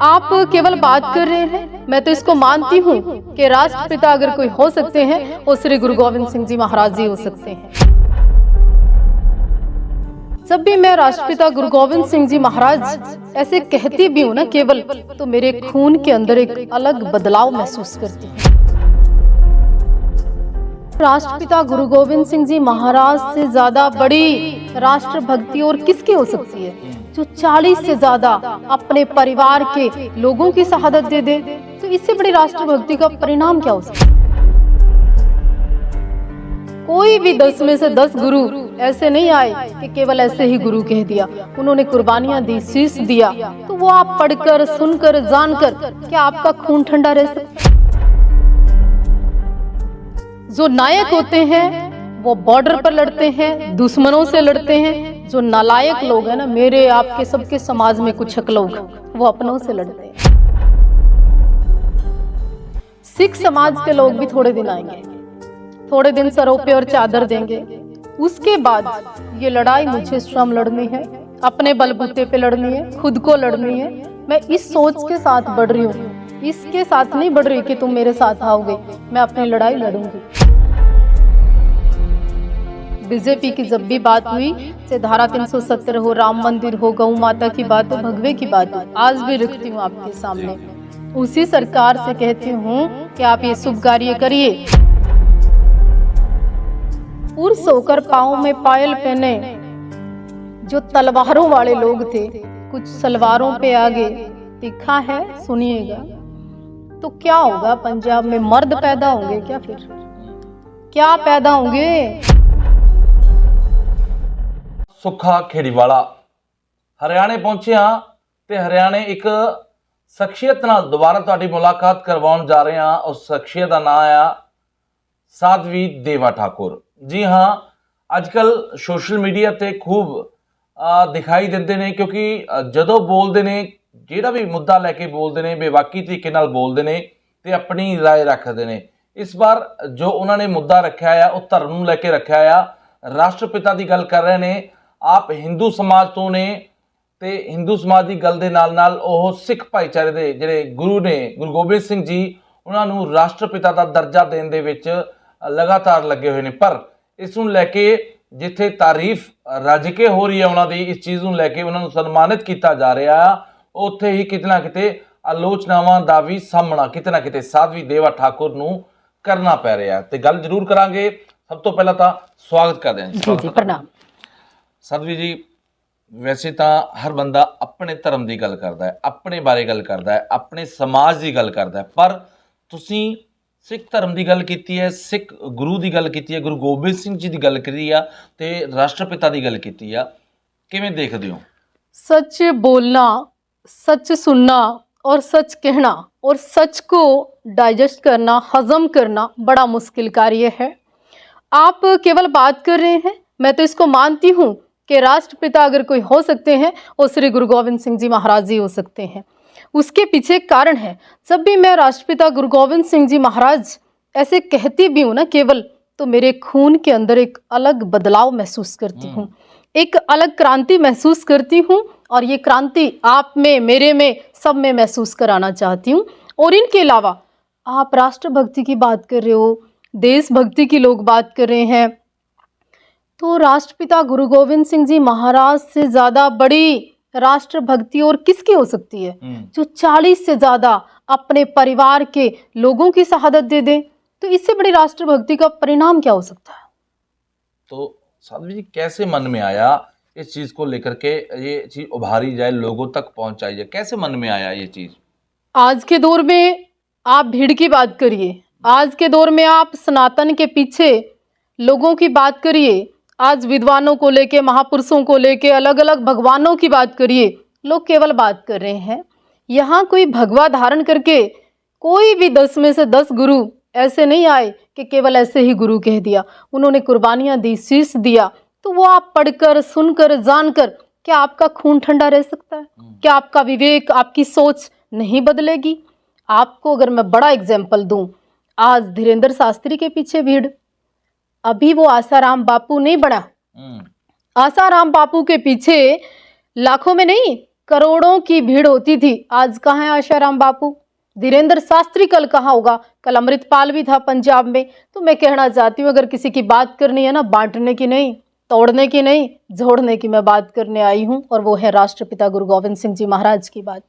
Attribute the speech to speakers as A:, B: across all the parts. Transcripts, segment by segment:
A: आप केवल बात कर रहे हैं, मैं तो इसको मानती हूँ कि राष्ट्रपिता अगर कोई हो सकते हैं वो श्री गुरु गोविंद सिंह जी महाराज जी हो सकते हैं। जब भी मैं राष्ट्रपिता गुरु गोविंद सिंह जी महाराज ऐसे कहती भी हूँ ना केवल, तो मेरे खून के अंदर एक अलग बदलाव महसूस करती हूँ। राष्ट्रपिता गुरु गोविंद सिंह जी महाराज से ज्यादा बड़ी राष्ट्रभक्ति और किसकी हो सकती है, जो 40 से ज्यादा अपने परिवार के लोगों की शहादत दे दे। तो इससे बड़ी राष्ट्रभक्ति का परिणाम क्या हो सकता है? कोई भी 10 में से 10 गुरु ऐसे नहीं आए कि केवल ऐसे ही गुरु कह दिया। उन्होंने कुर्बानियां दी, शीश दिया। तो वो आप पढ़कर, सुनकर, जानकर क्या आपका खून ठंडा रह सकता है? जो नायक होते हैं वो बॉर्डर पर लड़ते हैं, दुश्मनों से लड़ते हैं। जो नालायक लोग हैं ना, मेरे आपके सबके समाज में कुछ लोग, वो अपनों से लड़ते हैं। सिख समाज के लोग भी थोड़े दिन आएंगे, थोड़े दिन सरों पे और चादर देंगे। उसके बाद ये लड़ाई मुझे स्वयं लड़नी है, अपने बलबूते पे लड़नी है, खुद को लड़नी है। मैं इस सोच के साथ बढ़ रही हूँ, इसके साथ नहीं बढ़ रही कि तुम मेरे साथ आओगे। मैं अपनी लड़ाई लड़ूंगी। बीजेपी की जब भी बात हुई, चाहे धारा 370 हो, राम मंदिर हो, गौ माता की बात हो, भगवे की बात हो, आज भी रखती हूँ आपके सामने। उसी सरकार से कहती हूँ कि आप ये शुभ कार्य करिए। पुरुष होकर पाँव में पायल पहने जो तलवारों वाले लोग थे, कुछ सलवारों पे आगे लिखा है, सुनिएगा। तो क्या होगा? पंजाब में मर्द पैदा होंगे क्या? फिर क्या पैदा होंगे?
B: सुखा खेड़ीवाला हरियाणे पहुंचे हाँ ते हरियाणे एक शख्सियत नाल दोबारा तुहाडी मुलाकात करवाउण जा रहे हैं। उस शख्सियत का नाम है साध्वी देवा ठाकुर। जी हाँ, अजकल सोशल मीडिया ते खूब दिखाई दिंदे ने, क्योंकि जदों बोलते ने, जिहड़ा भी मुद्दा लैके बोलते ने, बेबाकी तरीके नाल बोलते ने ते अपनी राय रखते ने। इस बार जो उन्होंने मुद्दा रखा है वो धर्म नूं लैके रखा है। राष्ट्रपिता की गल कर रहे ने। आप हिंदू समाज तो ने ते हिंदू समाज की गल दे नाल नाल ओह सिख भाईचारे दे जिहड़े गुरु ने, गुरु गोबिंद सिंह जी, उन्हां नूं राष्ट्रपिता का दर्जा देण दे विच लगातार लगे हुए ने। पर इस नूं लैके जिथे तारीफ रज के हो रही है उन्हां दी, इस चीज़ नूं लैके उन्हां नूं सन्मानित किया जा रहा है, उत्थे ही किते ना किते आलोचनावां दा भी सामना किते ना किते साध्वी देवा ठाकुर नूं करना पै रहा है। ते गल जरूर करांगे। सब तो पहला तो स्वागत करते हैं।
A: जी, प्रणाम।
B: साध्वी जी, वैसे तो हर बंदा अपने धर्म की गल करता है, अपने बारे गल करता है, अपने समाज की गल करता है, पर तुसीं सिख धर्म की गल की है, सिख गुरु की गल की है, गुरु गोबिंद सिंह जी की गल करी है, ते राष्ट्रपिता की गल की है। किवें देखदे हो?
A: सच बोलना, सच सुनना और सच कहना और सच को डाइजेस्ट करना, हजम करना बड़ा मुश्किल कार्य है। आप केवल बात कर रहे हैं, मैं तो इसको मानती हूँ कि राष्ट्रपिता अगर कोई हो सकते हैं वो श्री गुरु गोविंद सिंह जी महाराज जी हो सकते हैं। उसके पीछे एक कारण है। जब भी मैं राष्ट्रपिता गुरु गोविंद सिंह जी महाराज ऐसे कहती भी हूँ ना केवल, तो मेरे खून के अंदर एक अलग बदलाव महसूस करती हूँ, एक अलग क्रांति महसूस करती हूँ। और ये क्रांति आप में, मेरे में, सब में महसूस कराना चाहती हूँ। और इनके अलावा आप राष्ट्रभक्ति की बात कर रहे हो, देशभक्ति की लोग बात कर रहे हैं, तो राष्ट्रपिता गुरु गोविंद सिंह जी महाराज से ज्यादा बड़ी राष्ट्रभक्ति और किसकी हो सकती है, जो 40 से ज्यादा अपने परिवार के लोगों की शहादत दे दे। तो इससे बड़ी राष्ट्रभक्ति का परिणाम क्या हो सकता है?
B: तो साध्वी जी, कैसे मन में आया इस चीज को लेकर के ये चीज उभारी जाए, लोगों तक पहुंचाई जाए? कैसे मन में आया ये चीज?
A: आज के दौर में आप भीड़ की बात करिए, आज के दौर में आप सनातन के पीछे लोगों की बात करिए, आज विद्वानों को लेके, महापुरुषों को लेके, अलग अलग भगवानों की बात करिए, लोग केवल बात कर रहे हैं। यहाँ कोई भगवा धारण करके कोई भी 10 में से 10 गुरु ऐसे नहीं आए कि केवल ऐसे ही गुरु कह दिया। उन्होंने कुर्बानियां दी, शीश दिया। तो वो आप पढ़कर, सुनकर, जानकर क्या आपका खून ठंडा रह सकता है? क्या आपका विवेक, आपकी सोच नहीं बदलेगी? आपको अगर मैं बड़ा एग्जाम्पल दूं, आज धीरेन्द्र शास्त्री के पीछे भीड़, अभी वो आसाराम बापू नहीं बना, आसाराम बापू के पीछे लाखों में नहीं, करोड़ों की भीड़ होती थी। आज कहाँ है आशाराम बापू? धीरेन्द्र शास्त्री कल कहाँ होगा? कल अमृतपाल भी था पंजाब में। तो मैं कहना चाहती हूँ, अगर किसी की बात करनी है ना, बांटने की नहीं, तोड़ने की नहीं, जोड़ने की मैं बात करने आई हूँ, और वो है राष्ट्रपिता गुरु गोबिंद सिंह जी महाराज की बात।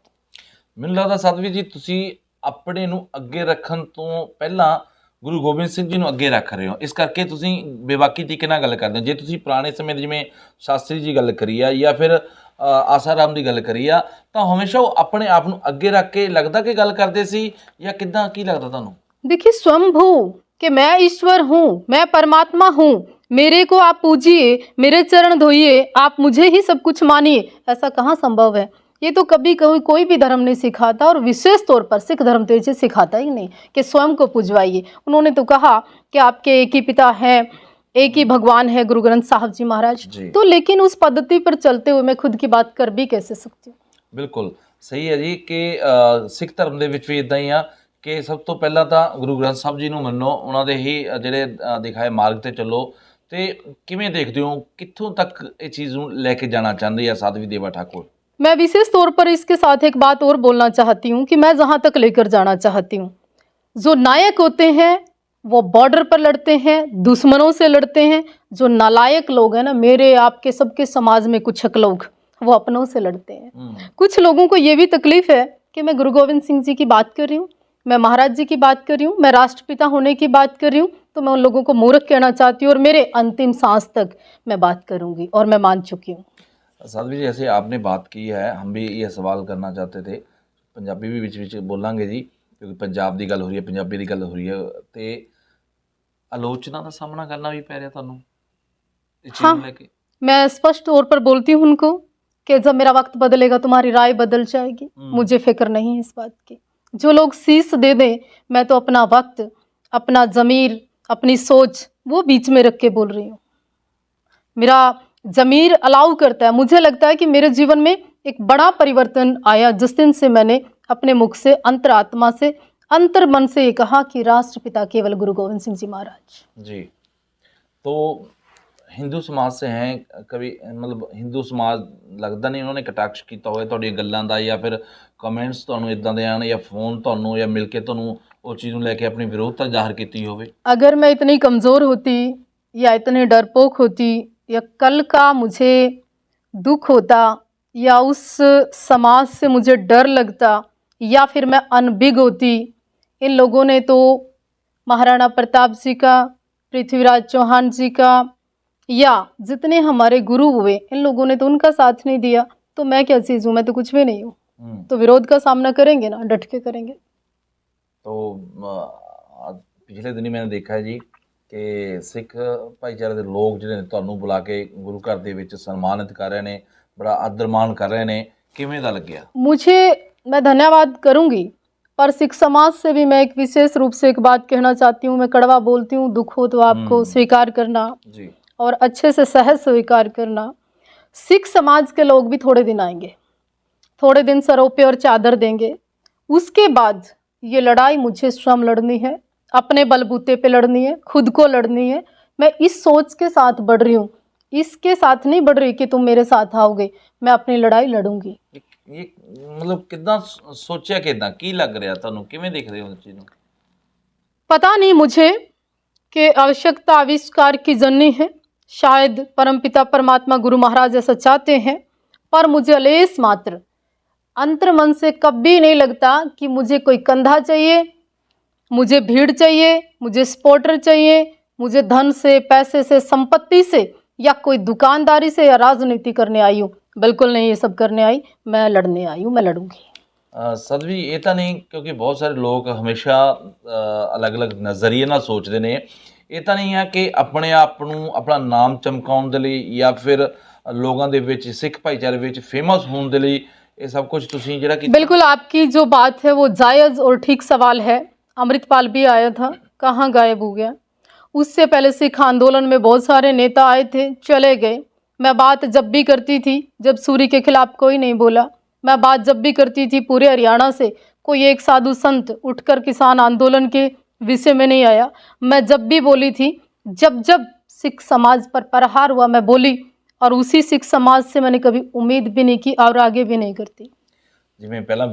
B: ਮੈਨੂੰ ਲੱਗਦਾ ਸਾਧਵੀ ਜੀ ਤੁਸੀਂ ਆਪਣੇ ਨੂੰ ਅੱਗੇ ਰੱਖਣ ਤੋਂ ਪਹਿਲਾਂ ਗੁਰੂ ਗੋਬਿੰਦ ਸਿੰਘ ਜੀ ਨੂੰ ਅੱਗੇ ਰੱਖ ਰਹੇ ਹੋ, ਇਸ ਕਰਕੇ ਤੁਸੀਂ ਬੇਬਾਕੀ ਤਰੀਕੇ ਨਾਲ ਗੱਲ ਕਰਦੇ ਹੋ। ਜੇ ਤੁਸੀਂ ਪੁਰਾਣੇ ਸਮੇਂ ਦੀ ਜਿਵੇਂ ਸ਼ਾਸਤਰੀ ਜੀ ਗੱਲ ਕਰੀ ਆ ਜਾਂ ਫਿਰ ਆਸਾਰਾਮ ਦੀ ਗੱਲ ਕਰੀ ਆ, ਤਾਂ ਹਮੇਸ਼ਾ ਉਹ ਆਪਣੇ ਆਪ ਨੂੰ ਅੱਗੇ ਰੱਖ ਕੇ ਲੱਗਦਾ ਕਿ ਗੱਲ ਕਰਦੇ ਸੀ, ਜਾਂ ਕਿੱਦਾਂ, ਕੀ ਲੱਗਦਾ ਤੁਹਾਨੂੰ?
A: देखिए, स्वयंभू कि मैं ईश्वर हूँ, मैं परमात्मा हूँ, मेरे को आप पूजिए, मेरे चरण धोइए, आप मुझे ही सब कुछ मानिए, ऐसा कहाँ संभव है? ये तो कभी कोई भी धर्म नहीं सिखाता, और विशेष तौर पर सिख धर्म तो ये सिखाता ही नहीं कि स्वयं को पूजवाइए। उन्होंने तो कहा कि आपके एक ही पिता हैं, एक ही भगवान है, गुरु ग्रंथ साहब जी महाराज। तो लेकिन उस पद्धति पर चलते हुए मैं खुद की बात कर भी कैसे सकती हूँ?
B: ਬਿਲਕੁਲ ਸਹੀ ਹੈ ਜੀ ਕਿ ਸਿੱਖ ਧਰਮ ਦੇ ਵਿੱਚ ਵੀ ਇਦਾਂ ਹੀ ਆ ਕਿ ਸਭ ਤੋਂ ਪਹਿਲਾਂ ਤਾਂ ਗੁਰੂ ਗ੍ਰੰਥ ਸਾਹਿਬ ਜੀ ਨੂੰ ਮੰਨੋ, ਉਹਨਾਂ ਦੇ ਹੀ ਜਿਹੜੇ ਦਿਖਾਏ ਮਾਰਗ ਤੇ ਚੱਲੋ। ਤੇ ਕਿਵੇਂ ਦੇਖਦੇ ਹੋ, ਕਿੱਥੋਂ ਤੱਕ ਇਹ ਚੀਜ਼ ਨੂੰ ਲੈ ਕੇ ਜਾਣਾ ਚਾਹੁੰਦੇ ਆ ਸਾਧਵੀ ਦੇਵਾ ਠਾकुर?
A: मैं विशेष तौर पर इसके साथ एक बात और बोलना चाहती हूँ कि मैं जहाँ तक लेकर जाना चाहती हूँ, जो नायक होते हैं वो बॉर्डर पर लड़ते हैं, दुश्मनों से लड़ते हैं। जो नालायक लोग हैं ना, मेरे आपके सबके समाज में कुछ लोग, वो अपनों से लड़ते हैं। कुछ लोगों को ये भी तकलीफ है कि मैं गुरु गोविंद सिंह जी की बात कर रही हूँ, मैं महाराज जी की बात कर रही हूँ, मैं राष्ट्रपिता होने की बात कर रही हूँ, तो मैं उन लोगों को मूर्ख कहना चाहती हूँ, और मेरे अंतिम सांस तक मैं बात करूँगी, और मैं मान चुकी हूँ।
B: साध्वी जी, जैसे आपने बात की है, हम भी ये सवाल करना चाहते थे। पंजाबी भी विच बोलांगे जी, क्योंकि पंजाब की गल हो रही है, पंजाबी की गल हो रही है, तो आलोचना का सामना करना भी पै रहा तुहानूं इस चीज़
A: हाँ,
B: नूं लेके?
A: मैं स्पष्ट तौर पर बोलती हूँ उनको कि जब मेरा वक्त बदलेगा तुम्हारी राय बदल जाएगी। मुझे फिक्र नहीं है इस बात की। जो लोग शीश दे दें, मैं तो अपना वक्त, अपना ज़मीर, अपनी सोच वो बीच में रख के बोल रही हूँ। मेरा ज़मीर अलाउ करता है। मुझे लगता है कि मेरे जीवन में एक बड़ा परिवर्तन आया जिस दिन से मैंने अपने मुख से, अंतरात्मा से, अंतर मन से ये कहा कि राष्ट्रपिता केवल गुरु गोविंद सिंह जी महाराज
B: जी। तो हिंदू समाज से हैं, कभी मतलब हिंदू समाज लगता नहीं उन्होंने कटाक्ष किया होवे तुहाडी गल्लां दा, या फिर कमेंट्स तुहानूं इदां दे आण, या फोन तुहानूं या मिल के तुहानूं उस चीज़ नूं लैके अपनी विरोधता जाहिर कीती होवे?
A: अगर मैं इतनी कमज़ोर होती या इतने डरपोक होती, या कल का मुझे दुख होता, या उस समाज से मुझे डर लगता, या फिर मैं अनबिग होती, इन लोगों ने तो महाराणा प्रताप जी का, पृथ्वीराज चौहान जी का, या जितने हमारे गुरु हुए, इन लोगों ने तो उनका साथ नहीं दिया, तो मैं क्या चीज़ हूँ? मैं तो कुछ भी नहीं हूँ। तो विरोध का सामना करेंगे ना, डट के करेंगे।
B: तो पिछले दिनी मैंने देखा है जी कि सिख भाईचारे के लोग जिन्हें ਤੁਹਾਨੂੰ बुला के गुरु घर ਦੇ ਵਿੱਚ ਸਨਮਾਨਿਤ कर रहे हैं, बड़ा आदर मान कर रहे हैं, किवें दा लग्या?
A: मुझे, मैं धन्यवाद करूंगी, पर सिख समाज से भी मैं एक विशेष रूप से एक बात कहना चाहती हूँ। मैं कड़वा बोलती हूँ, दुख हो तो आपको स्वीकार करना
B: जी,
A: और अच्छे से सहज स्वीकार करना। सिख समाज के लोग भी थोड़े दिन आएंगे, थोड़े दिन सरों पे और चादर देंगे। उसके बाद ये लड़ाई मुझे स्वयं लड़नी है, अपने बलबूते पे लड़नी है, खुद को लड़नी है। मैं इस सोच के साथ बढ़ रही हूँ, इसके साथ नहीं बढ़ रही कि तुम मेरे साथ आओगे। मैं अपनी लड़ाई लड़ूंगी।
B: ये मतलब कितना सोचा, कितना की लग रहा तुहानूं, किवें देख रहे हो उस चीज़ नूं?
A: पता नहीं मुझे कि आवश्यकता आविष्कार की जननी है, शायद परमपिता परमात्मा गुरु महाराज ऐसा चाहते हैं, पर मुझे अलेस मात्र अंतर मन से कभी नहीं लगता कि मुझे कोई कंधा चाहिए, मुझे भीड़ चाहिए, मुझे सपोर्टर चाहिए, मुझे धन से, पैसे से, संपत्ति से, या कोई दुकानदारी से, या राजनीति करने आई हूँ। बिल्कुल नहीं ये सब करने आई, मैं लड़ने आई हूँ, मैं लड़ूंगी।
B: सदवी ये तो नहीं, क्योंकि बहुत सारे लोग हमेशा अलग अलग नज़रिए नाल सोचते हैं। ये तो नहीं है कि अपने आप नूं अपना नाम चमकाउण दे लई, या फिर लोगों दे विच सिख भाईचारे विच फेमस होने दे लई ये सब कुछ तुसीं जिहड़ा कि?
A: बिल्कुल, आपकी जो बात है वो जायज़ और ठीक सवाल है। अमृतपाल भी आया था, कहाँ गायब हो गया? उससे पहले सिख आंदोलन में बहुत सारे नेता आए थे, चले गए। मैं बात जब भी करती थी, जब सूरी के खिलाफ कोई नहीं बोला, मैं बात जब भी करती थी पूरे हरियाणा से कोई एक साधु संत उठकर किसान आंदोलन के विषय में नहीं आया। मैं जब भी बोली थी, जब जब सिख समाज पर प्रहार हुआ, मैं बोली और उसी सिख समाज से मैंने कभी उम्मीद भी नहीं की और आगे भी नहीं करती।
B: ਜਿਵੇਂ ਪਹਿਲਾਂ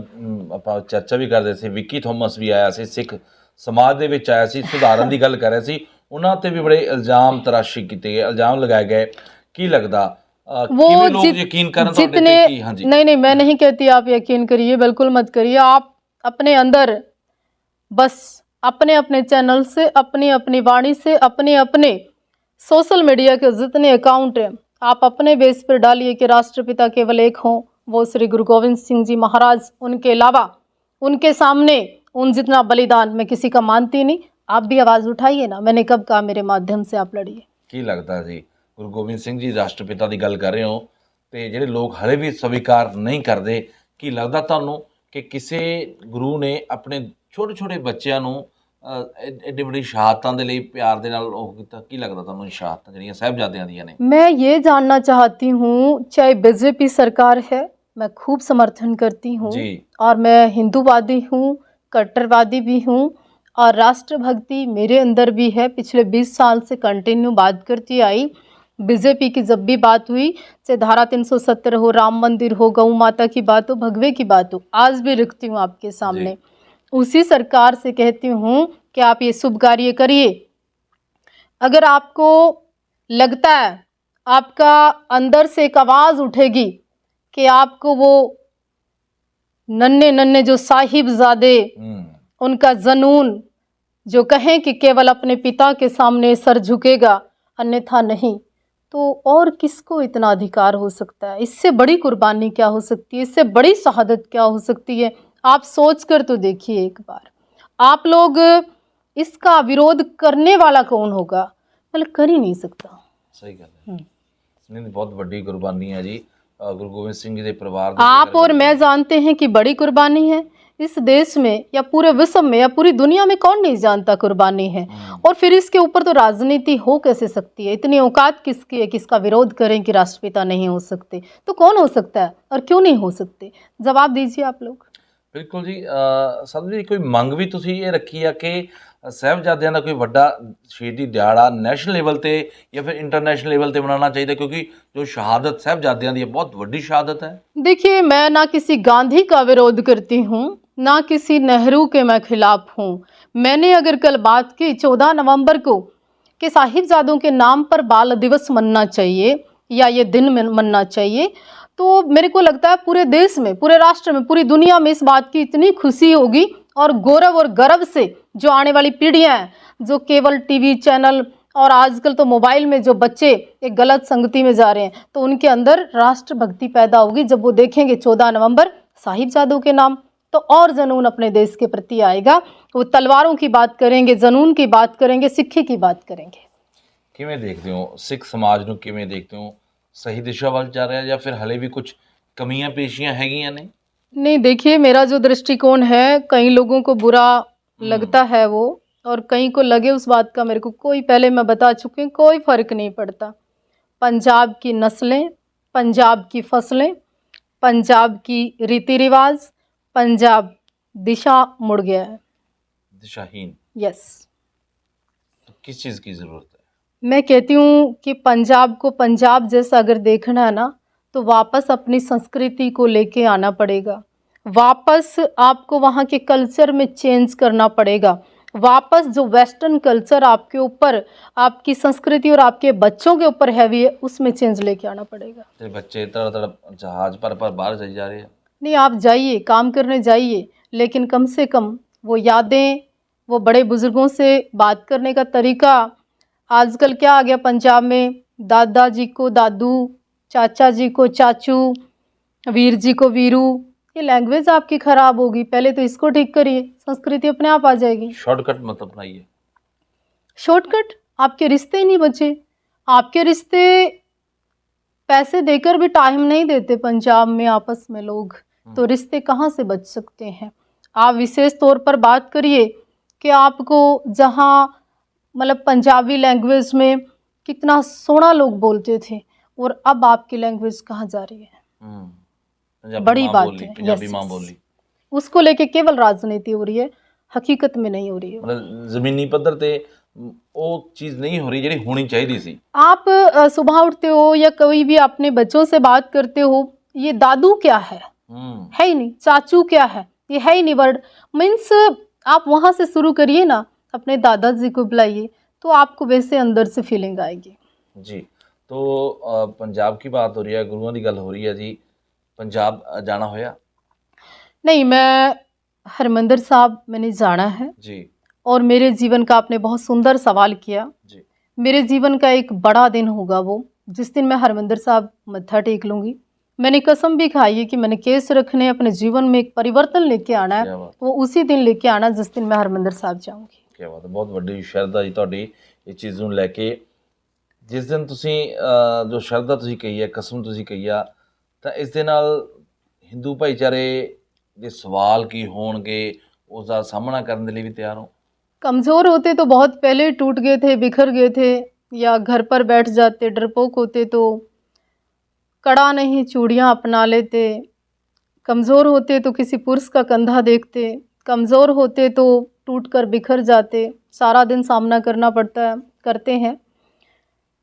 B: ਆਪਾਂ ਚਰਚਾ ਵੀ ਕਰਦੇ ਸੀ, ਵਿੱਕੀ ਥੋਮਸ ਵੀ ਆਇਆ ਸੀ, ਸਿੱਖ ਸਮਾਜ ਦੇ ਵਿੱਚ ਆਇਆ ਸੀ, ਸੁਧਾਰਨ ਦੀ ਗੱਲ ਕਰ ਰਿਹਾ ਸੀ, ਉਹਨਾਂ ਤੇ ਵੀ ਬੜੇ ਇਲਜ਼ਾਮ ਤਰਾਸ਼ੀ ਕੀਤੇ ਗਏ, ਇਲਜ਼ਾਮ ਲਗਾਏ ਗਏ। ਕੀ ਲੱਗਦਾ
A: वो
B: ਕਿਵੇਂ ਲੋਕ ਯਕੀਨ ਕਰਨ ਤੁਹਾਡੇ
A: जितने
B: ਤੇ? ਕੀ ਹਾਂਜੀ
A: नहीं नहीं, मैं नहीं कहती आप यकीन करिए, बिल्कुल मत करिए। आप अपने अंदर बस अपने अपने चैनल से, अपनी अपनी वाणी से, अपने अपने सोशल मीडिया के जितने अकाउंट हैं, आप अपने बेस पर डालिए कि राष्ट्रपिता केवल एक हों, वो श्री गुरु गोविंद सिंह जी महाराज। उनके अलावा उनके सामने उन जितना बलिदान मैं किसी का मानती नहीं। आप भी आवाज़ उठाइए ना, मैंने कब कहा मेरे माध्यम से आप लड़िए।
B: ਕੀ ਲੱਗਦਾ ਜੀ, ਗੁਰੂ ਗੋਬਿੰਦ ਸਿੰਘ ਜੀ ਰਾਸ਼ਟਰਪਿਤਾ ਦੀ ਗੱਲ ਕਰ ਰਹੇ ਹੋ ਤੇ ਜਿਹੜੇ ਲੋਕ ਹਲੇ ਵੀ ਸਵੀਕਾਰ ਨਹੀਂ ਕਰਦੇ, ਕੀ ਲੱਗਦਾ ਤੁਹਾਨੂੰ ਕਿ ਕਿਸੇ ਗੁਰੂ ਨੇ ਆਪਣੇ ਛੋਟੇ ਛੋਟੇ ਬੱਚਿਆਂ ਨੂੰ ਐਡੀ ਵੱਡੀ ਸ਼ਹਾਦਤਾਂ ਦੇ ਲਈ ਪਿਆਰ ਦੇ ਨਾਲ ਉਹ ਕੀਤਾ? ਕੀ ਲੱਗਦਾ ਤੁਹਾਨੂੰ ਇਹ ਸ਼ਹਾਦਤਾਂ ਜਿਹੜੀਆਂ ਸਾਹਿਬਜ਼ਾਦਿਆਂ ਦੀਆਂ ਨੇ?
A: मैं ये जानना चाहती हूँ, चाहे बीजेपी सरकार है, मैं खूब समर्थन करती हूँ
B: जी
A: और मैं हिंदूवादी हूँ, कट्टरवादी भी हूँ और राष्ट्रभक्ति मेरे अंदर भी है। पिछले 20 साल से कंटिन्यू बात करती आई। बीजेपी की जब भी बात हुई, चाहे धारा 370 हो, राम मंदिर हो, गौ माता की बात हो, भगवे की बात हो, आज भी रखती हूँ आपके सामने। उसी सरकार से कहती हूँ कि आप ये शुभ कार्य करिए। अगर आपको लगता है, आपका अंदर से एक आवाज़ उठेगी कि आपको वो नन्हे नन्हे जो साहिबजादे, उनका जनून जो कहें कि केवल अपने पिता के सामने सर झुकेगा अन्यथा नहीं, तो और किसको इतना अधिकार हो सकता है? इससे बड़ी कुर्बानी क्या हो सकती है? इससे बड़ी शहादत क्या हो सकती है? आप सोच कर तो देखिए एक बार। आप लोग इसका विरोध करने वाला कौन होगा? मतलब कर ही नहीं सकता।
B: ਸਹੀ ਗੱਲ ਹੈ। नहीं बहुत बड़ी कुर्बानी है जी गुरु गोबिंद सिंह जी के परिवार ਦੇ
A: आप और मैं जानते हैं कि बड़ी कुर्बानी है। इस देश में या पूरे विश्व में या पूरी दुनिया में कौन नहीं जानता कुर्बानी है। और फिर इसके ऊपर तो राजनीति हो कैसे सकती है? इतनी औकात किसकी है कि इसका विरोध करें कि राष्ट्रपिता नहीं हो सकते? तो कौन हो सकता है और क्यों नहीं हो सकते? जवाब दीजिए आप लोग।
B: ਬਿਲਕੁਲ ਜੀ। ਸਾਧੂ ਜੀ, ਕੋਈ ਮੰਗ ਵੀ ਤੁਸੀਂ ਇਹ ਰੱਖੀ ਆ ਕਿ ਸਾਹਿਬਜ਼ਾਦਿਆਂ ਦਾ ਕੋਈ ਵੱਡਾ ਸ਼ਹੀਦੀ ਦਿਹਾੜਾ ਨੈਸ਼ਨਲ ਲੈਵਲ ਤੇ ਜਾਂ ਫਿਰ ਇੰਟਰਨੈਸ਼ਨਲ ਲੈਵਲ ਤੇ ਮਨਾਉਣਾ ਚਾਹੀਦਾ, ਕਿਉਂਕਿ ਜੋ ਸ਼ਹਾਦਤ ਸਾਹਿਬਜ਼ਾਦਿਆਂ ਦੀ ਹੈ ਬਹੁਤ ਵੱਡੀ ਸ਼ਹਾਦਤ है।
A: देखिए, मैं ना किसी गांधी का विरोध करती हूँ, ना किसी नेहरू के मैं खिलाफ हूँ। मैंने अगर कल बात की 14 नवंबर को कि साहिबजादों के नाम पर बाल दिवस मनना चाहिए या ये दिन मनना चाहिए, तो मेरे को लगता है पूरे देश में, पूरे राष्ट्र में, पूरी दुनिया में इस बात की इतनी खुशी होगी और गौरव और गर्व से जो आने वाली पीढ़ियाँ हैं, जो केवल टीवी चैनल और आजकल तो मोबाइल में जो बच्चे एक गलत संगति में जा रहे हैं, तो उनके अंदर राष्ट्रभक्ति पैदा होगी। जब वो देखेंगे 14 नवंबर साहिबजादों के नाम, तो और जनून अपने देश के प्रति आएगा। वो तलवारों की बात करेंगे, जनून की बात करेंगे, सिक्खे की बात करेंगे।
B: ਕਿਵੇਂ ਦੇਖਦੇ ਹੋ ਸਿੱਖ ਸਮਾਜ ਨੂੰ? ਕਿਵੇਂ ਦੇਖਦੇ ਹੋ? ਸਹੀ ਦਿਸ਼ਾ ਵੱਲ ਜਾ ਰਿਹਾ ਜਾਂ ਫਿਰ ਹਲੇ ਵੀ ਕੁਝ ਕਮੀਆਂ ਪੇਸ਼ੀਆਂ ਹੈਗੀਆਂ ਨੇ?
A: नहीं, देखिए, मेरा जो दृष्टिकोण है, कई लोगों को बुरा लगता है वो, और कई को लगे उस बात का, मेरे को कोई, पहले मैं बता चुकी हूँ, कोई फ़र्क नहीं पड़ता। पंजाब की नस्लें, पंजाब की फसलें, पंजाब की रीति रिवाज, पंजाब दिशा मुड़ गया है।
B: दिशाहीन?
A: यस,
B: तो किस चीज़ की ज़रूरत है?
A: मैं कहती हूँ कि पंजाब को पंजाब जैसा अगर देखना है ना, तो वापस अपनी संस्कृति को लेके आना पड़ेगा। वापस आपको वहाँ के कल्चर में चेंज करना पड़ेगा। वापस जो वेस्टर्न कल्चर आपके ऊपर, आपकी संस्कृति और आपके बच्चों के ऊपर हैवी है, उसमें चेंज लेके आना पड़ेगा।
B: तेरे बच्चे तड़ तड़ जहाज पर बाहर चले जा रहे हैं।
A: नहीं, आप जाइए, काम करने जाइए, लेकिन कम से कम वो यादें, वो बड़े बुजुर्गों से बात करने का तरीका। आजकल क्या आ गया पंजाब में, दादाजी को दादू, चाचा जी को चाचू, वीर जी को वीरू। ये लैंग्वेज आपकी ख़राब होगी। पहले तो इसको ठीक करिए, संस्कृति अपने आप आ जाएगी।
B: शॉर्टकट मत अपनाइए।
A: शॉर्टकट? आपके रिश्ते ही नहीं बचे। आपके रिश्ते पैसे देकर भी टाइम नहीं देते पंजाब में आपस में लोग, तो रिश्ते कहाँ से बच सकते हैं? आप विशेष तौर पर बात करिए कि आपको जहाँ मतलब पंजाबी लैंग्वेज में कितना सोना लोग बोलते थे, और अब आपकी लैंग्वेज कहाँ जा रही है?
B: पंजाबी
A: बड़ी
B: माँ
A: बात
B: बोली,
A: है।
B: पंजाबी
A: यस,
B: माँ
A: यस।
B: बोली।
A: उसको लेके केवल राजनीति हो रही है, हकीकत में नहीं हो रही है।
B: मतलब ਜ਼ਮੀਨੀ ਪੱਧਰ ਤੇ वो चीज़ नहीं हो रही ਜਿਹੜੀ होनी चाहिए सी।
A: आप सुबह उठते हो या कोई भी अपने बच्चों से बात करते हो, ये दादू क्या है ही नहीं, चाचू क्या है, ये है ही नहीं वर्ड। मीन्स आप वहाँ से शुरू करिए ना, अपने दादाजी को बुलाइए, तो आपको वैसे अंदर से फीलिंग आएगी।
B: जी, तो पंजाब की बात हो रही है, गुरुओं की गल हो रही है जी, पंजाब जाना होया
A: नहीं, मैं हरमंदिर साहब मैंने जाना है,
B: जी।
A: और मेरे जीवन का आपने बहुत सुंदर सवाल किया।
B: जी
A: मेरे जीवन का एक बड़ा दिन होगा वो, जिस दिन मैं हरमंदिर साहब मत्था टेक लूँगी। मैंने कसम भी खाई है कि मैंने केस रखने, अपने जीवन में एक परिवर्तन लेके आना है,
B: क्या बात
A: वो उसी दिन लेके आना जिस दिन मैं हरमंदिर साहब जाऊँगी।
B: क्या बात है, बहुत ਵੱਡੀ ਸ਼ਰਧਾ ਜੀ ਤੁਹਾਡੀ ਇਸ ਚੀਜ਼ ਨੂੰ ਲੈ ਕੇ। ਜਿਸ ਦਿਨ ਤੁਸੀਂ ਜੋ ਸ਼ਰਧਾ ਤੁਸੀਂ ਕਹੀ ਹੈ, ਕਸਮ ਤੁਸੀਂ ਕਹੀ ਆ, ਤਾਂ ਇਸ ਦੇ ਨਾਲ ਹਿੰਦੂ ਭਾਈਚਾਰੇ ਦੇ ਸਵਾਲ ਕੀ ਹੋਣਗੇ, ਉਸ ਦਾ ਸਾਹਮਣਾ ਕਰਨ ਦੇ ਲਈ ਵੀ ਤਿਆਰ ਹੋ?
A: कमज़ोर होते तो बहुत पहले टूट गए थे, बिखर गए थे, या घर पर बैठ जाते, डरपोक होते तो कड़ा नहीं चूड़ियाँ अपना लेते, कमज़ोर होते तो किसी पुरुष का कंधा देखते, कमज़ोर होते तो टूट कर बिखर जाते। सारा दिन सामना करना पड़ता है, करते हैं।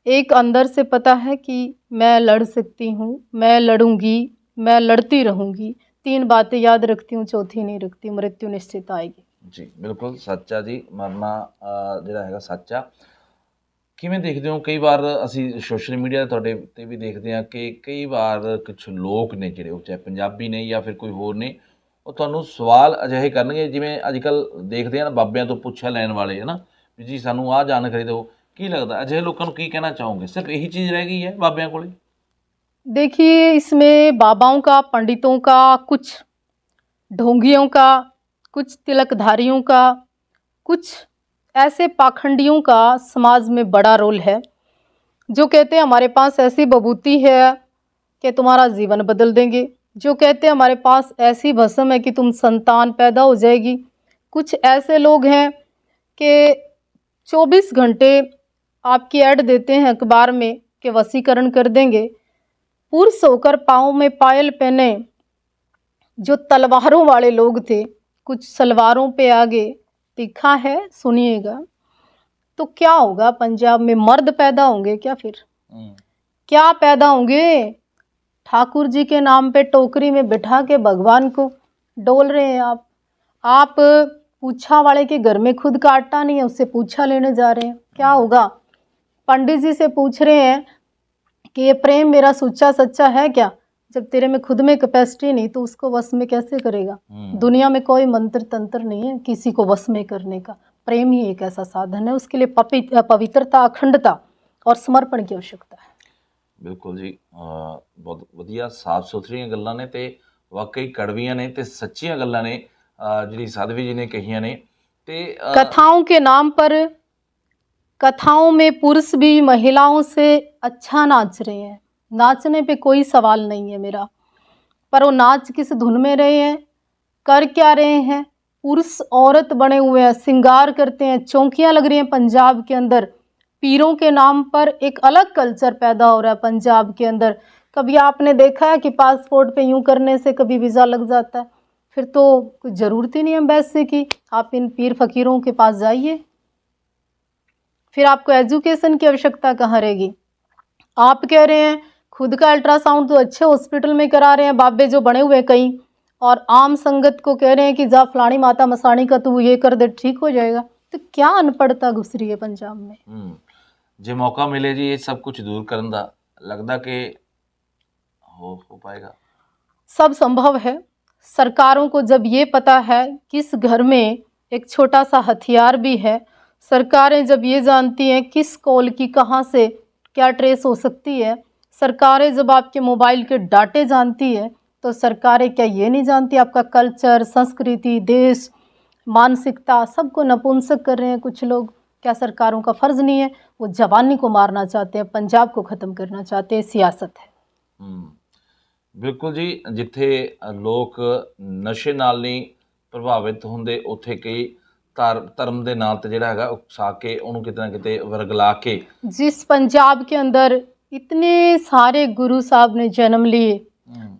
A: एक अंदर से पता है कि मैं लड़ सकती हूँ, मैं लड़ूंगी, मैं लड़ती रहूँगी। 3 बातें याद रखती हूँ, चौथी नहीं रखती, मृत्यु निश्चित आएगी।
B: ਜੀ ਬਿਲਕੁਲ ਸੱਚ ਆ ਜੀ, ਮਰਨਾ ਜਿਹੜਾ ਹੈਗਾ ਸੱਚ ਆ। ਕਿਵੇਂ ਦੇਖਦੇ ਹੋ, ਕਈ ਵਾਰ ਅਸੀਂ ਸੋਸ਼ਲ ਮੀਡੀਆ ਤੁਹਾਡੇ ਤੇ ਵੀ ਦੇਖਦੇ ਹਾਂ ਕਿ ਕਈ ਵਾਰ ਕੁਝ ਲੋਕ ਨੇ ਜਿਹੜੇ, ਉਹ ਚਾਹੇ ਪੰਜਾਬੀ ਨੇ ਜਾਂ ਫਿਰ ਕੋਈ ਹੋਰ ਨੇ, ਉਹ ਤੁਹਾਨੂੰ ਸਵਾਲ ਅਜਿਹੇ ਕਰਨਗੇ ਜਿਵੇਂ ਅੱਜ ਕੱਲ੍ਹ ਦੇਖਦੇ ਆ ਨਾ, ਬਾਬਿਆਂ ਤੋਂ ਪੁੱਛਿਆ ਲੈਣ ਵਾਲੇ, ਹੈ ਨਾ, ਵੀ ਜੀ ਸਾਨੂੰ ਆਹ ਜਾਣਕਾਰੀ ਦਿਓ। ਕੀ ਲੱਗਦਾ ਅਜਿਹੇ ਲੋਕਾਂ ਨੂੰ ਕੀ ਕਹਿਣਾ ਚਾਹੋਗੇ? ਸਿਰਫ ਇਹੀ ਚੀਜ਼ ਰਹਿ ਗਈ ਹੈ ਬਾਬਿਆਂ ਕੋਲੇ?
A: देखिए, इसमें बाबाओं का, पंडितों का, कुछ ढोंगियों का, कुछ तिलकधारियों का, कुछ ऐसे पाखंडियों का समाज में बड़ा रोल है, जो कहते हैं हमारे पास ऐसी बबूती है कि तुम्हारा जीवन बदल देंगे, जो कहते हैं हमारे पास ऐसी भस्म है कि तुम संतान पैदा हो जाएगी। कुछ ऐसे लोग हैं कि 24 घंटे आपकी ऐड देते हैं अखबार में कि वशीकरण कर देंगे। पुरुष होकर पाँव में पायल पहने जो तलवारों वाले लोग थे, कुछ सलवारों पे आगे तीखा है, सुनिएगा। तो क्या होगा, पंजाब में मर्द पैदा होंगे क्या? फिर क्या पैदा होंगे? ठाकुर जी के नाम पे टोकरी में बिठा के भगवान को डोल रहे हैं आप पूछा वाले के घर में खुद का आटा नहीं है, उससे पूछा लेने जा रहे हैं। क्या होगा? पंडित जी से पूछ रहे हैं कि ये प्रेम मेरा सच्चा सच्चा है क्या? जब तेरे में खुद में कैपेसिटी नहीं तो उसको वश में कैसे करेगा? दुनिया में कोई मंत्र तंत्र नहीं है किसी को वश में करने का। प्रेम ही एक ऐसा साधन है, उसके लिए पवित्रता, अखंडता और समर्पण की आवश्यकता है।
B: ਬਿਲਕੁਲ ਜੀ, ਬਹੁਤ ਵਧੀਆ ਸਾਫ ਸੁਥਰੀਆਂ ਗੱਲਾਂ ਨੇ ਤੇ ਵਾਕਈ ਕੜਵੀਆਂ ਨੇ ਤੇ ਸੱਚੀਆਂ ਗੱਲਾਂ ਨੇ, ਜਿਹੜੀ ਸਾਧਵੀ ਜੀ ਨੇ ਕਹੀਆਂ ਨੇ। ਤੇ
A: कथाओं के नाम पर, कथाओं में पुरुष भी महिलाओं से अच्छा नाच रहे हैं। नाचने पे कोई सवाल नहीं है मेरा, पर वो नाच किस धुन में रहे हैं, कर क्या रहे हैं? पुरुष औरत बने हुए हैं, श्रृंगार करते हैं, चौकियाँ लग रही हैं पंजाब के अंदर। पीरों के नाम पर एक अलग कल्चर पैदा हो रहा है पंजाब के अंदर। कभी आपने देखा है कि पासपोर्ट पे यूं करने से कभी वीज़ा लग जाता है? फिर तो कोई ज़रूरत ही नहीं है एम्बेसी की, आप इन पीर फकीरों के पास जाइए, फिर आपको एजुकेशन की आवश्यकता कहाँ रहेगी? आप कह रहे हैं खुद का अल्ट्रासाउंड तो अच्छे हॉस्पिटल में करा रहे हैं बाबे जो बने हुए कहीं, और आम संगत को कह रहे हैं कि जा फलानी माता मसानी का तू ये कर दे ठीक हो जाएगा। तो क्या अनपढ़ता घुस रही है पंजाब में।
B: ਜੇ ਮੌਕਾ ਮਿਲੇ ਜੀ ਇਹ ਸਭ ਕੁਝ ਦੂਰ ਕਰਨ ਦਾ, ਲੱਗਦਾ ਕਿ ਹੋ ਪਾਏਗਾ?
A: सब संभव है। सरकारों को जब ये पता है किस घर में एक छोटा सा हथियार भी है, सरकारें जब ये जानती हैं किस कॉल की कहाँ से क्या ट्रेस हो सकती है, सरकारें जब आपके मोबाइल के डाटे जानती है, तो सरकारें क्या ये नहीं जानती आपका कल्चर, संस्कृति, देश, मानसिकता सबको नपुंसक कर रहे हैं कुछ लोग। क्या सरकारों का फ़र्ज़ नहीं है? वो जवानी को मारना चाहते हैं, पंजाब को ख़त्म करना चाहते हैं, सियासत है।
B: ਬਿਲਕੁਲ ਜੀ, ਜਿੱਥੇ ਲੋਕ ਨਸ਼ੇ ਨਾਲ ਨਹੀਂ ਪ੍ਰਭਾਵਿਤ ਹੁੰਦੇ, ਉੱਥੇ ਕਈ ਧਰਮ ਦੇ ਨਾਂ ਤੇ ਜਿਹੜਾ ਹੈਗਾ ਉਕਸਾ ਕੇ ਉਹਨੂੰ ਕਿਤੇ ਨਾ ਕਿਤੇ ਵਰਗਲਾ ਕੇ।
A: जिस पंजाब के अंदर इतने सारे गुरु साहब ने जन्म लिए,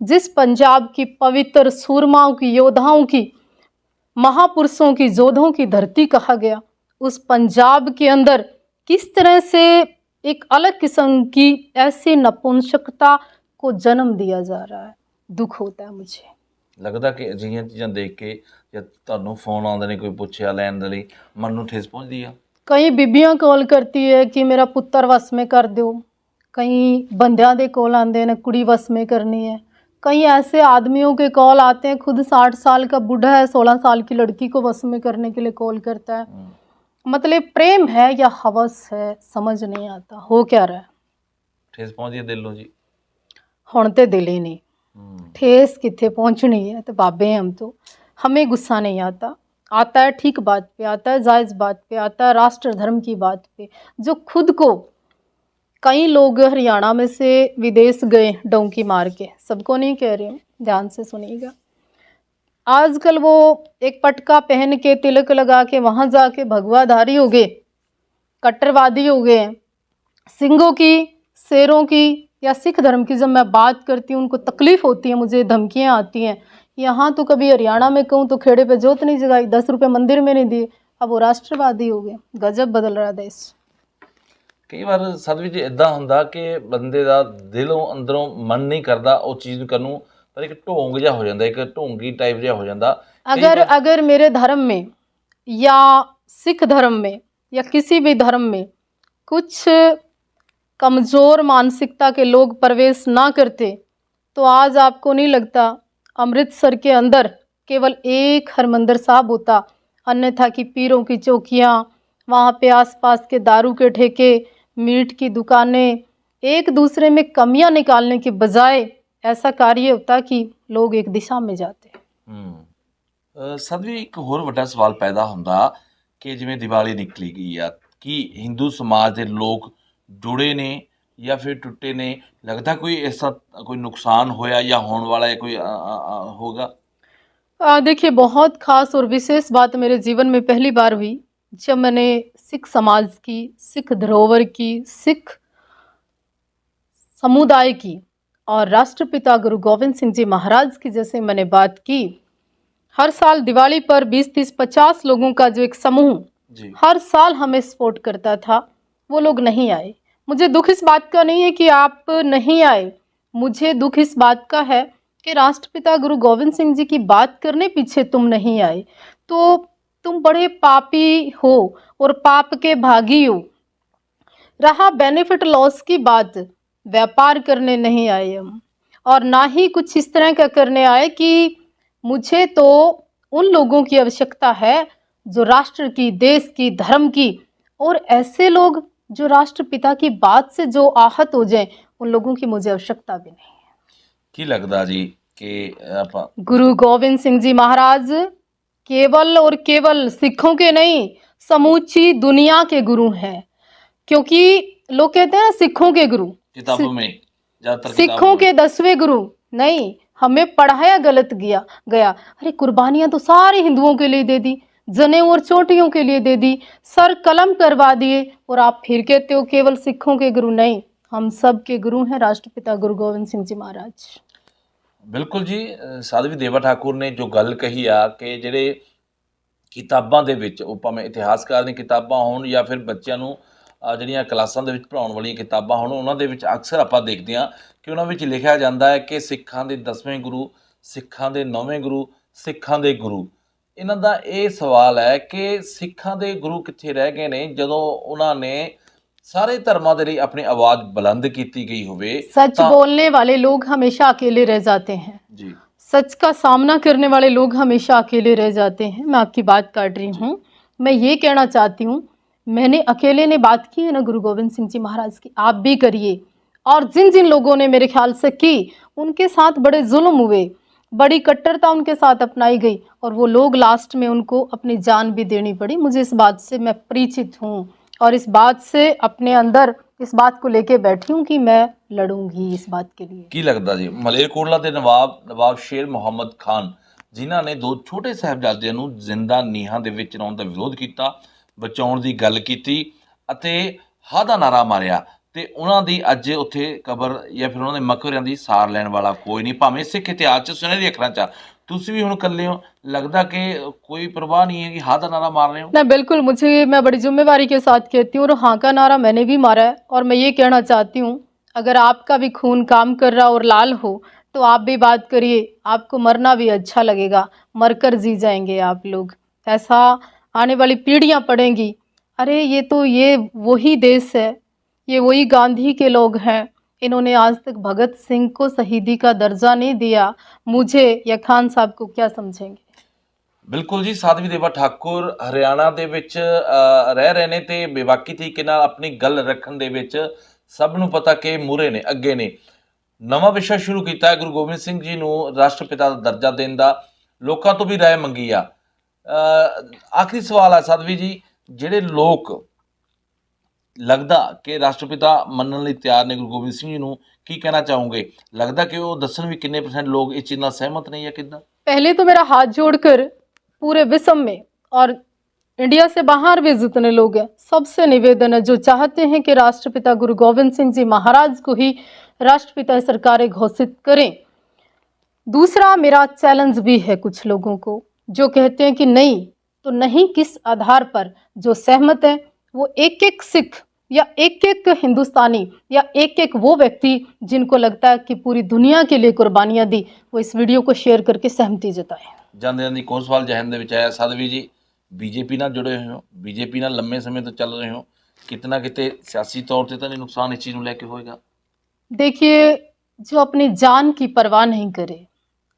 A: जिस पंजाब की पवित्र सूरमाओं की, योद्धाओं की, महापुरुषों की, जोधों की धरती कहा गया, उस पंजाब के अंदर किस तरह से एक अलग किस्म की ऐसी नपुंसकता को जन्म दिया जा रहा है। दुख होता है मुझे।
B: ਲੱਗਦਾ ਕਿ ਅਜਿਹੀਆਂ ਚੀਜ਼ਾਂ ਦੇਖ ਕੇ ਜਦ ਤੁਹਾਨੂੰ ਫੋਨ ਆਉਂਦੇ ਨੇ ਕੋਈ ਪੁੱਛਿਆ ਲੈਣ ਦੇ ਲਈ ਮਨ ਨੂੰ ਠੇਸ ਪਹੁੰਚਦੀ ਆ?
A: कई बीबियां कॉल करती है कि मेरा पुत्र वस में कर दो, कई बंदियां दे कॉल आते हैं कुड़ी वस में करनी है, कई ऐसे आदमियों के कॉल आते हैं, खुद 60 साल का बूढ़ा है 16 साल की लड़की को वस में करने के लिए कॉल करता है। मतलब प्रेम है या हवस है समझ नहीं आता हो क्या रहा है।
B: ਠੇਸ ਪਹੁੰਚਦੀ ਹੈ ਦਿਲ ਨੂੰ ਜੀ?
A: हुण ते दिल ही नहीं, ठेस कितने पहुंचनी है। तो बाबे हम तो हमें गुस्सा नहीं आता, आता है ठीक बात पे, आता है जायज़ बात पे, आता है राष्ट्र धर्म की बात पे। जो खुद को कई लोग हरियाणा में से विदेश गए डोंकी मार के, सबको नहीं कह रही हूँ, ध्यान से सुनिएगा। आजकल वो एक पटका पहन के तिलक लगा के वहाँ जाके भगवाधारी हो गए, कट्टरवादी हो गए। सिंगों की, शेरों की या सिख धर्म की जब मैं बात करती हूँ उनको तकलीफ़ होती है, मुझे धमकियाँ आती हैं। यहाँ तो कभी हरियाणा में कहूँ तो खेड़े पे जोत नहीं जगाई, 10 रुपये मंदिर में नहीं दिए, अब वो राष्ट्रवादी हो गए। गजब बदल रहा देश।
B: ਕਈ ਵਾਰ ਸਦ ਵਿੱਚ ਇਦਾਂ ਹੁੰਦਾ ਕਿ ਬੰਦੇ ਦਾ ਦਿਲੋਂ ਅੰਦਰੋਂ ਮਨ ਨਹੀਂ ਕਰਦਾ ਉਹ ਚੀਜ਼ ਕਰਨ ਨੂੰ, ਪਰ ਇੱਕ ਢੋਂਗ ਜਿਹਾ ਹੋ ਜਾਂਦਾ, ਇੱਕ ਢੋਂਗੀ ਟਾਈਪ ਜਿਹਾ ਹੋ ਜਾਂਦਾ।
A: अगर मेरे धर्म में या सिख धर्म में या किसी भी धर्म में कुछ कमज़ोर मानसिकता के लोग प्रवेश ना करते तो आज आपको नहीं लगता अमृतसर के अंदर केवल एक हरमंदिर साहब होता, अन्यथा कि पीरों की चौकियाँ, वहाँ पे आसपास के दारू के ठेके, मीट की दुकानें, एक दूसरे में कमियां निकालने के बजाय ऐसा कार्य होता कि लोग एक दिशा में जाते।
B: ਸਦ ਵੀ ਇੱਕ ਹੋਰ ਵੱਡਾ ਸਵਾਲ ਪੈਦਾ ਹੁੰਦਾ ਕਿ ਜਿਵੇਂ ਦੀਵਾਲੀ ਨਿਕਲੀ ਗਈ ਆ, ਕੀ ਹਿੰਦੂ ਸਮਾਜ ਦੇ ਲੋਕ ਜੁੜੇ ਨੇ ਜਾਂ ਫਿਰ ਟੁੱਟੇ ਨੇ? ਲੱਗਦਾ ਕੋਈ ਐਸਾ ਕੋਈ ਨੁਕਸਾਨ होया या होने वाला है कोई होगा?
A: देखिए बहुत ख़ास और विशेष बात मेरे जीवन में पहली बार हुई जब मैंने सिख समाज की, सिख धरोहर की, सिख समुदाय की और राष्ट्रपिता गुरु गोविंद सिंह जी महाराज की जैसे मैंने बात की। हर साल दिवाली पर 20, 30, 50 लोगों का जो एक समूह हर साल हमें सपोर्ट करता था, वो लोग नहीं आए। मुझे दुख इस बात का नहीं है कि आप नहीं आए, मुझे दुख इस बात का है कि राष्ट्रपिता गुरु गोविंद सिंह जी की बात करने पीछे तुम नहीं आए, तो तुम बड़े पापी हो और पाप के भागी हो। रहा बेनिफिट लॉस की बात, व्यापार करने नहीं आए हम, और ना ही कुछ इस तरह का करने आए कि मुझे तो उन लोगों की आवश्यकता है जो राष्ट्र की, देश की, धर्म की, और ऐसे लोग जो राष्ट्रपिता की बात से जो आहत हो जाएं, उन लोगों की मुझे आवश्यकता भी नहीं है।
B: ਕੀ ਲੱਗਦਾ ਜੀ कि ਆਪਾਂ
A: गुरु गोविंद सिंह जी महाराज केवल और केवल सिखों के नहीं, समूची दुनिया के गुरु हैं। क्योंकि लोग कहते हैं ना सिखों के गुरु,
B: किताबों में ज़्यादातर
A: सिखों के 10वें गुरु नहीं, हमें पढ़ाया गलत गया। अरे कुर्बानियां तो सारे हिंदुओं के लिए दे दी, जने और चोटियों के लिए दे दी, सर कलम करवा दिए, और आप फिर कहते हो केवल सिखों के गुरु। नहीं, हम सब के गुरु हैं राष्ट्रपिता गुरु गोविंद सिंह जी महाराज।
B: ਬਿਲਕੁਲ ਜੀ। ਸਾਧਵੀ ਦੇਵਾ ਠਾਕੁਰ ਨੇ ਜੋ ਗੱਲ ਕਹੀ ਆ ਕਿ ਜਿਹੜੇ ਕਿਤਾਬਾਂ ਦੇ ਵਿੱਚ ਉਹ ਭਾਵੇਂ ਇਤਿਹਾਸਕਾਰ ਦੀਆਂ ਕਿਤਾਬਾਂ ਹੋਣ ਜਾਂ ਫਿਰ ਬੱਚਿਆਂ ਨੂੰ ਜਿਹੜੀਆਂ ਕਲਾਸਾਂ ਦੇ ਵਿੱਚ ਪੜ੍ਹਾਉਣ ਵਾਲੀਆਂ ਕਿਤਾਬਾਂ ਹੋਣ, ਉਹਨਾਂ ਦੇ ਵਿੱਚ ਅਕਸਰ ਆਪਾਂ ਦੇਖਦੇ ਹਾਂ ਕਿ ਉਹਨਾਂ ਵਿੱਚ ਲਿਖਿਆ ਜਾਂਦਾ ਹੈ ਕਿ ਸਿੱਖਾਂ ਦੇ 10ਵੇਂ ਗੁਰੂ, ਸਿੱਖਾਂ ਦੇ 9ਵੇਂ ਗੁਰੂ, ਸਿੱਖਾਂ ਦੇ ਗੁਰੂ। ਇਹਨਾਂ ਦਾ ਇਹ ਸਵਾਲ ਹੈ ਕਿ ਸਿੱਖਾਂ ਦੇ ਗੁਰੂ ਕਿੱਥੇ ਰਹਿ ਗਏ ਨੇ ਜਦੋਂ ਉਹਨਾਂ ਨੇ सारे धर्मां दे लई अपनी आवाज़ बुलंद की गई होवे।
A: सच बोलने वाले लोग हमेशा अकेले रह जाते हैं
B: जी,
A: सच का सामना करने वाले लोग हमेशा अकेले रह जाते हैं। मैं आपकी बात काट रही हूँ, मैं ये कहना चाहती हूँ, मैंने अकेले ने बात की है ना गुरु गोविंद सिंह जी महाराज की, आप भी करिए। और जिन जिन लोगों ने मेरे ख्याल से की, उनके साथ बड़े जुल्म हुए, बड़ी कट्टरता उनके साथ अपनाई गई, और वो लोग लास्ट में उनको अपनी जान भी देनी पड़ी। मुझे इस बात से मैं परिचित हूँ और इस बात से अपने अंदर इस बात को लेके बैठी हूँ कि मैं लड़ूंगी इस बात के लिए।
B: की लगता जी मलेरकोटला के नवाब शेर मुहम्मद खान जिन्हां ने 2 छोटे साहिबजादिਆਂ ਨੂੰ ਜ਼ਿੰਦਾ ਨੀਹਾਂ ਦੇ ਵਿੱਚ ਲਾਉਣ ਦਾ ਵਿਰੋਧ ਕੀਤਾ, ਬਚਾਉਣ ਦੀ ਗੱਲ ਕੀਤੀ ਅਤੇ ਹਾਂ ਦਾ ਨਾਰਾ ਮਾਰਿਆ, ਤੇ ਉਹਨਾਂ ਦੀ ਅੱਜ ਉੱਥੇ ਕਬਰ ਜਾਂ ਫਿਰ ਉਹਨਾਂ ਦੇ ਮਕਬਰਿਆਂ ਦੀ ਸਾਰ ਲੈਣ ਵਾਲਾ ਕੋਈ ਨਹੀਂ, ਭਾਵੇਂ ਸਿੱਖ ਇਤਿਹਾਸ 'ਚ ਸੁਨਹਿਰੀ ਅੱਖਰਾਂ 'ਚ ਤੁਸੀਂ ਵੀ ਹੁਣ ਇਕੱਲੇ ਹੋ, लगता कि कोई परवाह नहीं है कि हाँ का नारा मार रहे हो?
A: ना बिल्कुल, मुझे मैं बड़ी जिम्मेवारी के साथ कहती हूँ, और हाँ का नारा मैंने भी मारा है। और मैं ये कहना चाहती हूँ, अगर आपका भी खून काम कर रहा और लाल हो तो आप भी बात करिए, आपको मरना भी अच्छा लगेगा, मरकर जी जाएंगे आप लोग। ऐसा आने वाली पीढ़ियां पढ़ेंगी, अरे ये वही देश है, ये वही गांधी के लोग हैं, इन्होंने आज तक भगत सिंह को शहीदी का दर्जा नहीं दिया, मुझे या खान साहब को क्या समझेंगे।
B: ਬਿਲਕੁਲ ਜੀ, ਸਾਧਵੀ ਦੇਵਾ ਠਾਕੁਰ ਹਰਿਆਣਾ ਦੇ ਵਿੱਚ ਰਹਿ ਰਹੇ ਨੇ ਤੇ ਬੇਬਾਕੀ ਤਰੀਕੇ ਨਾਲ ਆਪਣੀ ਗੱਲ ਰੱਖਣ ਦੇ ਵਿੱਚ ਸਭ ਨੂੰ ਪਤਾ ਕਿ ਮੂਹਰੇ ਨੇ, ਅੱਗੇ ਨੇ। ਨਵਾਂ ਵਿਸ਼ਾ ਸ਼ੁਰੂ ਕੀਤਾ ਹੈ ਗੁਰੂ ਗੋਬਿੰਦ ਸਿੰਘ ਜੀ ਨੂੰ ਰਾਸ਼ਟਰਪਿਤਾ ਦਾ ਦਰਜਾ ਦੇਣ ਦਾ, ਲੋਕਾਂ ਤੋਂ ਵੀ ਰਾਏ ਮੰਗੀ ਆ। ਆਖਰੀ ਸਵਾਲ ਹੈ ਸਾਧਵੀ ਜੀ, ਜਿਹੜੇ ਲੋਕ ਲੱਗਦਾ ਕਿ ਰਾਸ਼ਟਰਪਿਤਾ ਮੰਨਣ ਲਈ ਤਿਆਰ ਨੇ ਗੁਰੂ ਗੋਬਿੰਦ ਸਿੰਘ ਜੀ ਨੂੰ, ਕੀ ਕਹਿਣਾ ਚਾਹੋਗੇ? ਲੱਗਦਾ ਕਿ ਉਹ ਦੱਸਣ ਵੀ ਕਿੰਨੇ % ਲੋਕ ਇਸ ਚੀਜ਼ ਨਾਲ ਸਹਿਮਤ ਨਹੀਂ ਜਾਂ ਕਿੱਦਾਂ?
A: पहले तो मेरा हाथ जोड़कर पूरे विश्व में और इंडिया से बाहर भी जितने लोग हैं, सबसे निवेदन है जो चाहते हैं कि राष्ट्रपिता गुरु गोविंद सिंह जी महाराज को ही राष्ट्रपिता सरकारें घोषित करें। दूसरा मेरा चैलेंज भी है कुछ लोगों को जो कहते हैं कि नहीं, तो नहीं किस आधार पर? जो सहमत है वो एक एक सिख या एक एक हिंदुस्तानी या एक एक वो व्यक्ति जिनको लगता है कि पूरी दुनिया के लिए कुर्बानियां दी, वो इस वीडियो को शेयर करके सहमति जताए।
B: ਜਾਂਦੇ ਜਾਂਦੀ ਇੱਕ ਹੋਰ ਸਵਾਲ ਜਹਨ ਦੇ ਵਿੱਚ ਆਇਆ ਸਾਧਵੀ ਜੀ, ਬੀਜੇਪੀ ਨਾਲ ਜੁੜੇ ਹੋਏ ਹੋ, ਬੀਜੇਪੀ ਨਾਲ ਲੰਮੇ ਸਮੇਂ ਤੋਂ ਚੱਲ ਰਹੇ ਹੋ, ਕਿਤਨਾ ਕਿਤੇ ਸਿਆਸੀ ਤੌਰ ਤੇ ਤਾਂ ਨਹੀਂ ਨੁਕਸਾਨ ਇਸ ਚੀਜ਼ ਨੂੰ ਲੈ ਕੇ ਹੋਏਗਾ?
A: देखिए, जो अपनी जान की परवाह नहीं करे,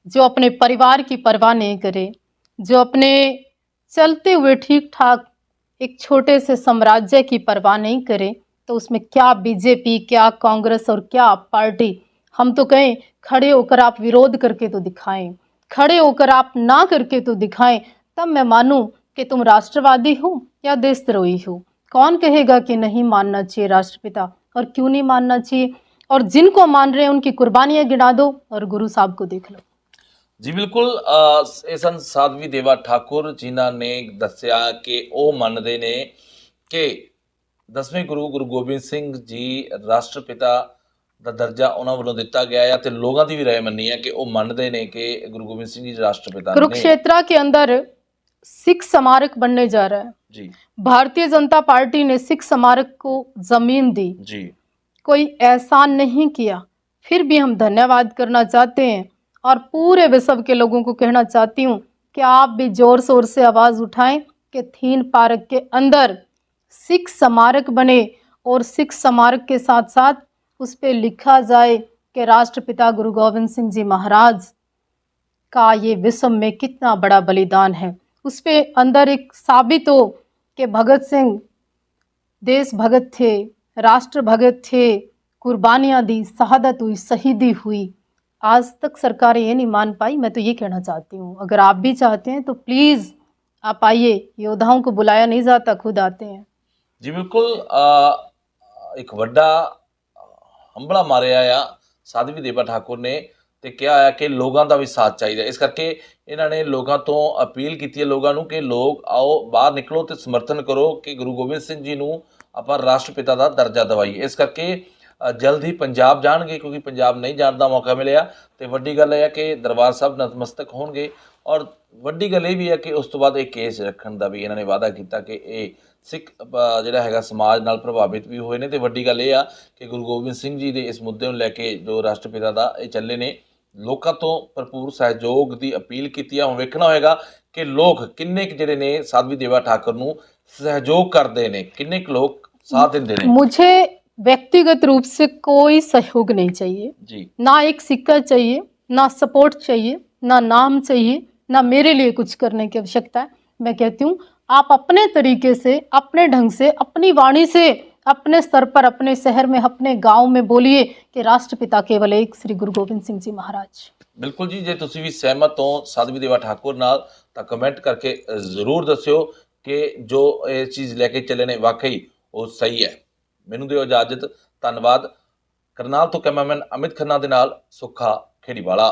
A: जो अपने परिवार की परवाह नहीं करे, जो अपने चलते हुए ठीक ठाक एक छोटे से साम्राज्य की परवाह नहीं करे, तो उसमें क्या बीजेपी, क्या कांग्रेस और क्या आप पार्टी। हम तो कहें खड़े होकर आप विरोध करके तो दिखाएं, खड़े होकर आप ना करके तो दिखाएं, तब मैं मानूं कि तुम राष्ट्रवादी हो या देशद्रोही हो। कौन कहेगा कि नहीं मानना चाहिए राष्ट्रपिता, और क्यों नहीं मानना चाहिए? और जिनको मान रहे हैं उनकी कुर्बानियां गिना दो और गुरु साहब को देख लो।
B: ਜੀ ਬਿਲਕੁਲ, ਇਹ ਸਨ ਸਾਧਵੀ ਦੇਵਾ ਠਾਕੁਰ ਜਿਨ੍ਹਾਂ ਨੇ ਦੱਸਿਆ ਕਿ ਉਹ ਮੰਨਦੇ ਨੇ ਕਿ 10ਵੇਂ ਗੁਰੂ ਗੋਬਿੰਦ ਸਿੰਘ ਜੀ ਰਾਸ਼ਟਰਪਿਤਾ ਦਾ ਦਰਜਾ ਉਹਨਾਂ ਵੱਲੋਂ ਦਿੱਤਾ ਗਿਆ ਹੈ ਤੇ ਲੋਕਾਂ ਦੀ ਵੀ ਰਾਏ ਮੰਨੀ ਹੈ ਕਿ ਉਹ ਮੰਨਦੇ ਨੇ ਕਿ ਗੁਰੂ ਗੋਬਿੰਦ ਸਿੰਘ ਜੀ ਰਾਸ਼ਟਰਪਿਤਾ ਨੇ।
A: कुरुक्षेत्र के अंदर सिख स्मारक बनने जा रहा है।
B: जी
A: भारतीय जनता पार्टी ने सिख स्मारक को जमीन दी,
B: जी
A: कोई एहसान नहीं किया, फिर भी हम धन्यवाद करना चाहते हैं और पूरे विश्व के लोगों को कहना चाहती हूँ कि आप भी जोर शोर से आवाज़ उठाएं कि थीम पार्क के अंदर सिख स्मारक बने और सिख स्मारक के साथ साथ उस पर लिखा जाए कि राष्ट्रपिता गुरु गोविंद सिंह जी महाराज का ये विश्व में कितना बड़ा बलिदान है। उस पे अंदर एक साबित हो कि भगत सिंह देश भगत थे, राष्ट्र भगत थे, कुर्बानियाँ दी, शहादत हुई, शहीदी हुई। आज तक सरकारें ये नहीं मान पाई। मैं तो ये कहना चाहती हूँ, अगर आप भी चाहते हैं तो प्लीज़ आप आइए, योद्धाओं को बुलाया नहीं जाता, खुद आते हैं।
B: ਜੀ ਬਿਲਕੁਲ, ਇੱਕ ਵੱਡਾ ਹੰਬਲਾ ਮਾਰਿਆ ਆ ਸਾਧਵੀ ਦੇਵਾ ਠਾਕੁਰ ਨੇ ਤੇ ਕਿਹਾ ਆ ਕਿ ਲੋਕਾਂ ਦਾ ਵੀ ਸਾਥ ਚਾਹੀਦਾ। ਇਸ ਕਰਕੇ ਇਹਨਾਂ ਨੇ ਲੋਕਾਂ ਤੋਂ ਅਪੀਲ ਕੀਤੀ ਹੈ ਲੋਕਾਂ ਨੂੰ ਕਿ ਲੋਕ ਆਓ, ਬਾਹਰ ਨਿਕਲੋ ਤੇ ਸਮਰਥਨ ਕਰੋ ਕਿ ਗੁਰੂ ਗੋਬਿੰਦ ਸਿੰਘ ਜੀ ਨੂੰ ਆਪਾਂ ਰਾਸ਼ਟਰਪਿਤਾ ਦਾ ਦਰਜਾ ਦਿਵਾਈਏ। ਇਸ ਕਰਕੇ ਜਲਦ ਹੀ ਪੰਜਾਬ ਜਾਣਗੇ, ਕਿਉਂਕਿ ਪੰਜਾਬ ਨਹੀਂ ਜਾਣ ਦਾ ਮੌਕਾ ਮਿਲਿਆ। ਤੇ ਵੱਡੀ ਗੱਲ ਇਹ ਹੈ ਕਿ ਦਰਬਾਰ ਸਾਹਿਬ ਨਤਮਸਤਕ ਹੋਣਗੇ, ਔਰ ਵੱਡੀ ਗੱਲ ਇਹ ਵੀ ਹੈ ਕਿ ਉਸ ਤੋਂ ਬਾਅਦ ਇਹ ਕੇਸ ਰੱਖਣ ਦਾ ਵੀ ਇਹਨਾਂ ਨੇ ਵਾਅਦਾ ਕੀਤਾ ਕਿ ਇਹ ਸਿੱਖ ਜਿਹੜਾ ਹੈਗਾ ਸਮਾਜ ਨਾਲ ਪ੍ਰਭਾਵਿਤ ਵੀ ਹੋਏ ਨੇ। ਤੇ ਵੱਡੀ ਗੱਲ ਇਹ ਆ ਕਿ ਗੁਰੂ ਗੋਬਿੰਦ ਸਿੰਘ ਜੀ ਦੇ ਇਸ ਮੁੱਦੇ ਨੂੰ ਲੈ ਕੇ ਜੋ ਰਾਸ਼ਟਰਪਿਤਾ ਦਾ ਇਹ ਚੱਲੇ ਨੇ, ਲੋਕਾਂ ਤੋਂ ਭਰਪੂਰ ਸਹਿਯੋਗ ਦੀ ਅਪੀਲ ਕੀਤੀ ਆ। ਹੁਣ ਵੇਖਣਾ ਹੋਏਗਾ ਕਿ ਲੋਕ ਕਿੰਨੇ ਕੁ ਜਿਹੜੇ ਨੇ ਸਾਧਵੀ ਦੇਵਾ ਠਾਕੁਰ ਨੂੰ सहयोग करते हैं, किन्ने लोग साथ देते हैं?
A: मुझे व्यक्तिगत रूप से कोई सहयोग नहीं चाहिए
B: जी,
A: ना एक सिक्का चाहिए, ना सपोर्ट चाहिए, ना नाम चाहिए, ना मेरे लिए कुछ करने की आवश्यकता है। मैं कहती हूँ आप अपने तरीके से, अपने ढंग से, अपनी वाणी से, अपने स्तर पर, अपने शहर में, अपने गांव में बोलिए कि राष्ट्रपिता केवल एक श्री गुरु गोविंद सिंह जी महाराज।
B: बिल्कुल जी, जे तुसी भी सहमत हो साधवी देवा ठाकुर नाल तां कमेंट करके जरूर दस्सिओ कि जो ये चीज़ लैके चले ने वाकई वो सही है। मैनूं दिओ इजाजत, धन्नवाद। करनाल तो कैमरामैन अमित खन्ना दे नाल सुखा खेड़ीवाला।